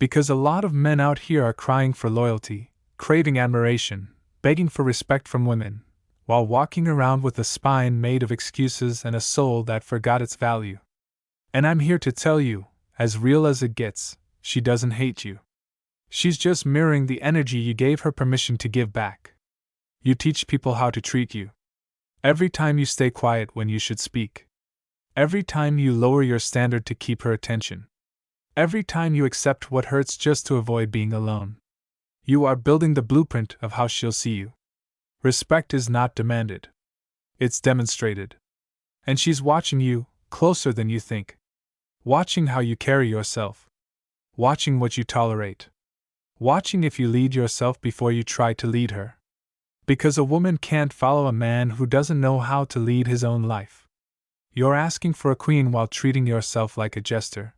Because a lot of men out here are crying for loyalty, craving admiration, begging for respect from women, while walking around with a spine made of excuses and a soul that forgot its value. And I'm here to tell you, as real as it gets, she doesn't hate you. She's just mirroring the energy you gave her permission to give back. You teach people how to treat you. Every time you stay quiet when you should speak. Every time you lower your standard to keep her attention. Every time you accept what hurts just to avoid being alone. You are building the blueprint of how she'll see you. Respect is not demanded. It's demonstrated. And she's watching you, closer than you think. Watching how you carry yourself. Watching what you tolerate. Watching if you lead yourself before you try to lead her. Because a woman can't follow a man who doesn't know how to lead his own life. You're asking for a queen while treating yourself like a jester.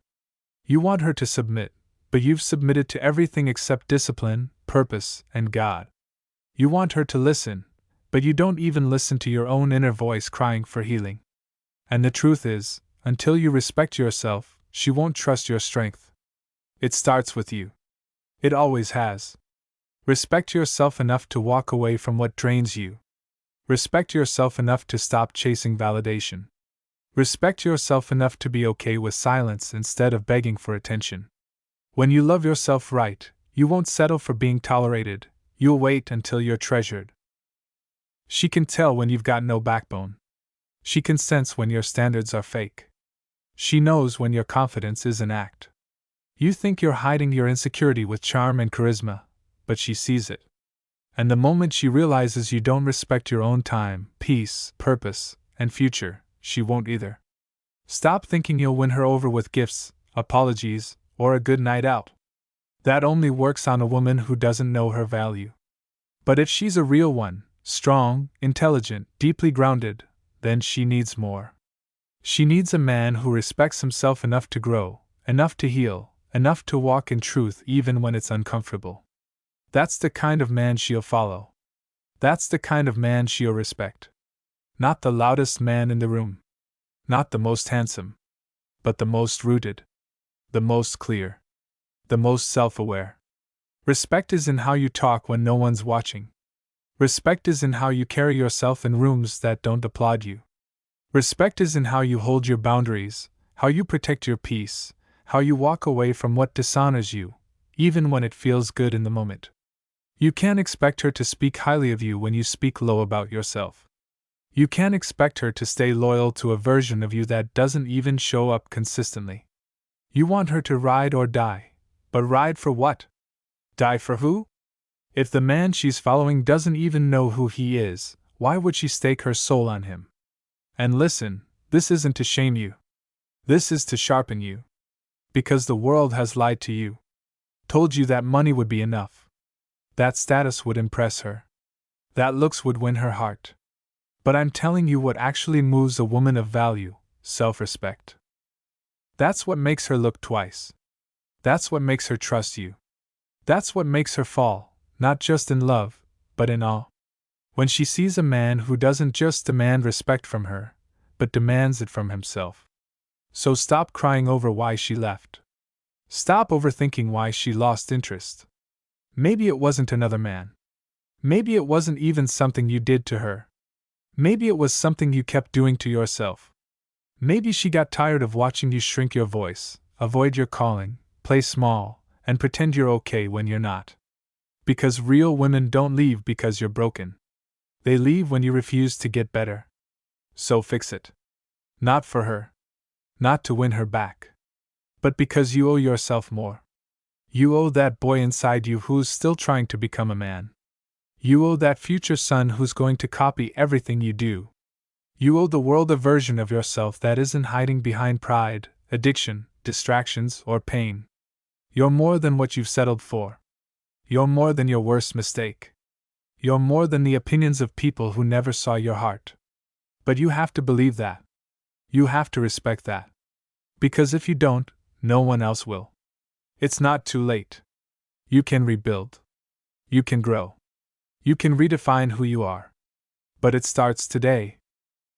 You want her to submit, but you've submitted to everything except discipline, purpose, and God. You want her to listen, but you don't even listen to your own inner voice crying for healing. And the truth is, until you respect yourself, she won't trust your strength. It starts with you. It always has. Respect yourself enough to walk away from what drains you. Respect yourself enough to stop chasing validation. Respect yourself enough to be okay with silence instead of begging for attention. When you love yourself right, you won't settle for being tolerated, you'll wait until you're treasured. She can tell when you've got no backbone. She can sense when your standards are fake. She knows when your confidence is an act. You think you're hiding your insecurity with charm and charisma, but she sees it. And the moment she realizes you don't respect your own time, peace, purpose, and future, she won't either. Stop thinking you'll win her over with gifts, apologies, or a good night out. That only works on a woman who doesn't know her value. But if she's a real one, strong, intelligent, deeply grounded, then she needs more. She needs a man who respects himself enough to grow, enough to heal, enough to walk in truth even when it's uncomfortable. That's the kind of man she'll follow. That's the kind of man she'll respect. Not the loudest man in the room. Not the most handsome. But the most rooted. The most clear. The most self-aware. Respect is in how you talk when no one's watching. Respect is in how you carry yourself in rooms that don't applaud you. Respect is in how you hold your boundaries, how you protect your peace, how you walk away from what dishonors you, even when it feels good in the moment. You can't expect her to speak highly of you when you speak low about yourself. You can't expect her to stay loyal to a version of you that doesn't even show up consistently. You want her to ride or die, but ride for what? Die for who? If the man she's following doesn't even know who he is, why would she stake her soul on him? And listen, this isn't to shame you. This is to sharpen you. Because the world has lied to you. Told you that money would be enough. That status would impress her. That looks would win her heart. But I'm telling you what actually moves a woman of value, self-respect. That's what makes her look twice. That's what makes her trust you. That's what makes her fall, not just in love, but in awe. When she sees a man who doesn't just demand respect from her, but demands it from himself. So stop crying over why she left. Stop overthinking why she lost interest. Maybe it wasn't another man. Maybe it wasn't even something you did to her. Maybe it was something you kept doing to yourself. Maybe she got tired of watching you shrink your voice, avoid your calling, play small, and pretend you're okay when you're not. Because real women don't leave because you're broken. They leave when you refuse to get better. So fix it. Not for her. Not to win her back. But because you owe yourself more. You owe that boy inside you who's still trying to become a man. You owe that future son who's going to copy everything you do. You owe the world a version of yourself that isn't hiding behind pride, addiction, distractions, or pain. You're more than what you've settled for. You're more than your worst mistake. You're more than the opinions of people who never saw your heart. But you have to believe that. You have to respect that. Because if you don't, no one else will. It's not too late. You can rebuild. You can grow. You can redefine who you are. But it starts today.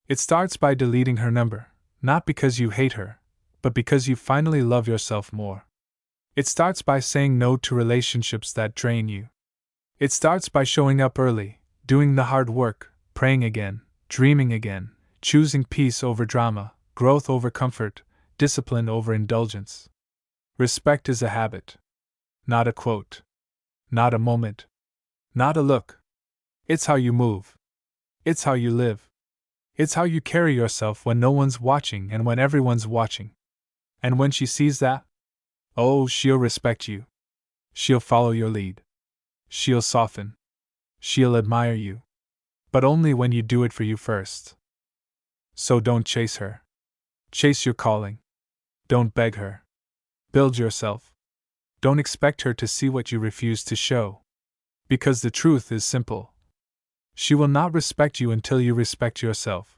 It starts by deleting her number, not because you hate her, but because you finally love yourself more. It starts by saying no to relationships that drain you. It starts by showing up early, doing the hard work, praying again, dreaming again, choosing peace over drama, growth over comfort, discipline over indulgence. Respect is a habit. Not a quote. Not a moment. Not a look. It's how you move. It's how you live. It's how you carry yourself when no one's watching and when everyone's watching. And when she sees that, oh, she'll respect you. She'll follow your lead. She'll soften. She'll admire you. But only when you do it for you first. So don't chase her. Chase your calling. Don't beg her. Build yourself. Don't expect her to see what you refuse to show. Because the truth is simple. She will not respect you until you respect yourself.